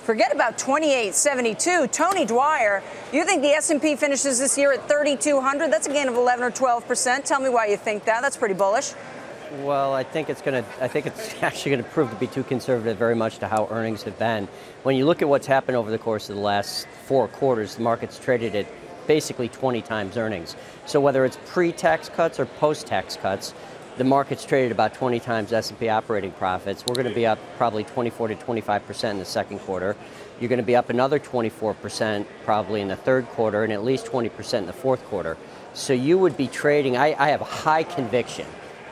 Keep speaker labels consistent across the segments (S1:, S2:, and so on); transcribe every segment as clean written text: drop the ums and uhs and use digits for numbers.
S1: Forget about 2872. Tony Dwyer, you think the S&P finishes this year at 3,200? That's a gain of 11 or 12%. Tell me why you think that. That's pretty bullish.
S2: Well, I think it's actually going to prove to be too conservative very much to how earnings have been. When you look at what's happened over the course of the last 4 quarters, the market's traded at basically 20 times earnings. So whether it's pre-tax cuts or post-tax cuts, the market's traded about 20 times S&P operating profits. We're going to be up probably 24 to 25% in the second quarter. You're going to be up another 24% probably in the third quarter and at least 20% in the fourth quarter. So you would be trading, I have a high conviction,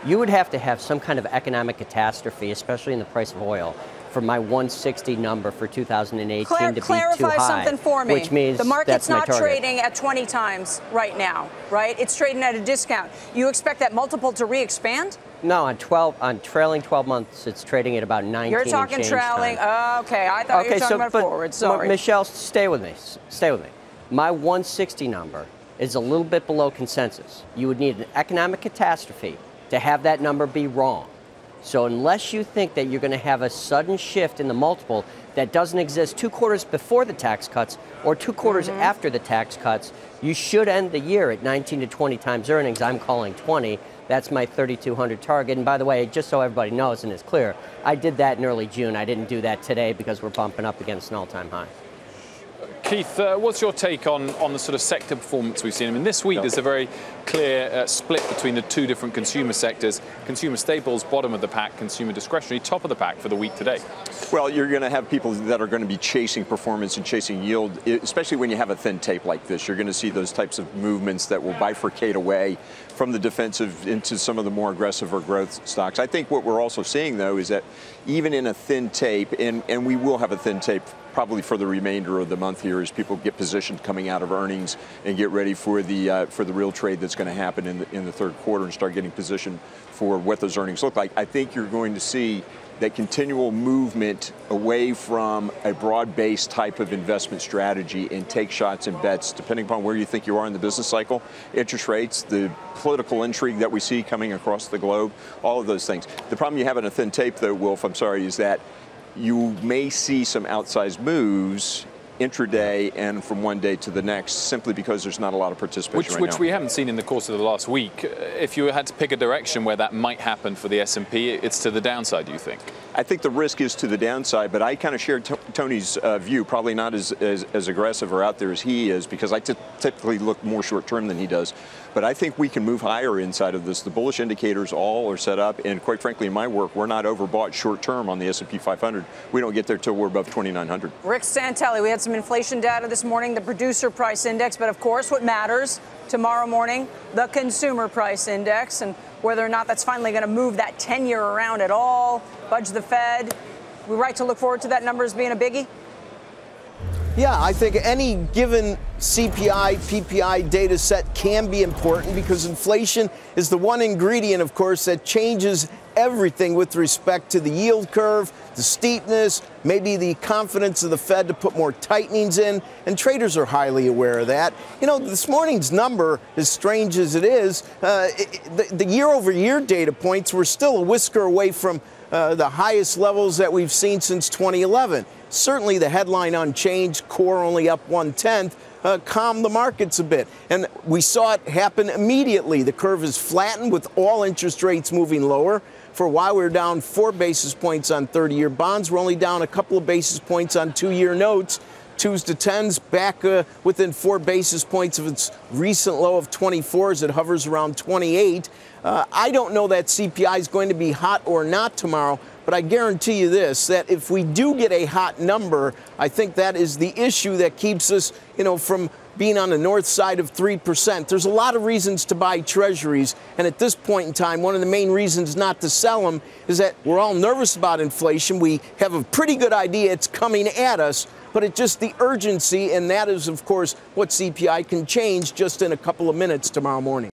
S2: you would have to have some kind of economic catastrophe, especially in the price of oil, for my 160 number for 2018 to be too high.
S1: Clarify something for me.
S2: Which means
S1: the market's
S2: that's
S1: not trading at 20 times right now, right? It's trading at a discount. You expect that multiple to re-expand?
S2: No, on trailing 12 months, it's trading at about 19.
S1: You're talking trailing. Okay, I thought you were talking about forward. Sorry.
S2: Michelle, stay with me. Stay with me. My 160 number is a little bit below consensus. You would need an economic catastrophe to have that number be wrong. So unless you think that you're going to have a sudden shift in the multiple that doesn't exist 2 quarters before the tax cuts or 2 quarters after the tax cuts, you should end the year at 19 to 20 times earnings. I'm calling 20. That's my 3,200 target. And by the way, just so everybody knows and is clear, I did that in early June. I didn't do that today because we're bumping up against an all-time high.
S3: Keith, what's your take on the sort of sector performance we've seen? I mean, this week there's a very clear split between the 2 different consumer sectors. Consumer staples, bottom of the pack. Consumer discretionary, top of the pack for the week today.
S4: Well, you're going to have people that are going to be chasing performance and chasing yield, especially when you have a thin tape like this. You're going to see those types of movements that will bifurcate away from the defensive into some of the more aggressive or growth stocks. I think what we're also seeing, though, is that even in a thin tape, and we will have a thin tape probably for the remainder of the month here as people get positioned coming out of earnings and get ready for the real trade that's going to happen in the third quarter and start getting positioned for what those earnings look like. I think you're going to see that continual movement away from a broad-based type of investment strategy and take shots and bets depending upon where you think you are in the business cycle, interest rates, the political intrigue that we see coming across the globe, all of those things. The problem you have in a thin tape, though, Wolf, I'm sorry, is that you may see some outsized moves intraday and from one day to the next simply because there's not a lot of participation right now.
S3: Which we haven't seen in the course of the last week. If you had to pick a direction where that might happen for the S&P, it's to the downside, do you think?
S4: I think the risk is to the downside, but I kind of share Tony's view, probably not as aggressive or out there as he is, because I typically look more short-term than he does. But I think we can move higher inside of this. The bullish indicators all are set up, and quite frankly, in my work, we're not overbought short-term on the S&P 500. We don't get there till we're above 2,900.
S1: Rick Santelli, we had some inflation data this morning, the producer price index, but of course what matters tomorrow morning, the consumer price index, and whether or not that's finally going to move that 10-year around at all, budge the Fed. We right to look forward to that number as being a biggie?
S5: Yeah, I think any given CPI, PPI data set can be important because inflation is the one ingredient, of course, that changes everything with respect to the yield curve, the steepness, maybe the confidence of the Fed to put more tightenings in, and traders are highly aware of that. You know, this morning's number, as strange as it is, the year-over-year data points were still a whisker away from the highest levels that we've seen since 2011. Certainly the headline unchanged, core only up 1/10, calmed the markets a bit. And we saw it happen immediately. The curve is flattened with all interest rates moving lower. For a while, we were down 4 basis points on 30-year bonds. We're only down a couple of basis points on 2-year notes. 2s to 10s back within 4 basis points of its recent low of 24 as it hovers around 28. I don't know that CPI is going to be hot or not tomorrow, but I guarantee you this, that if we do get a hot number, I think that is the issue that keeps us, from being on the north side of 3%. There's a lot of reasons to buy treasuries, and at this point in time, one of the main reasons not to sell them is that we're all nervous about inflation. We have a pretty good idea it's coming at us, but it's just the urgency, and that is, of course, what CPI can change just in a couple of minutes tomorrow morning.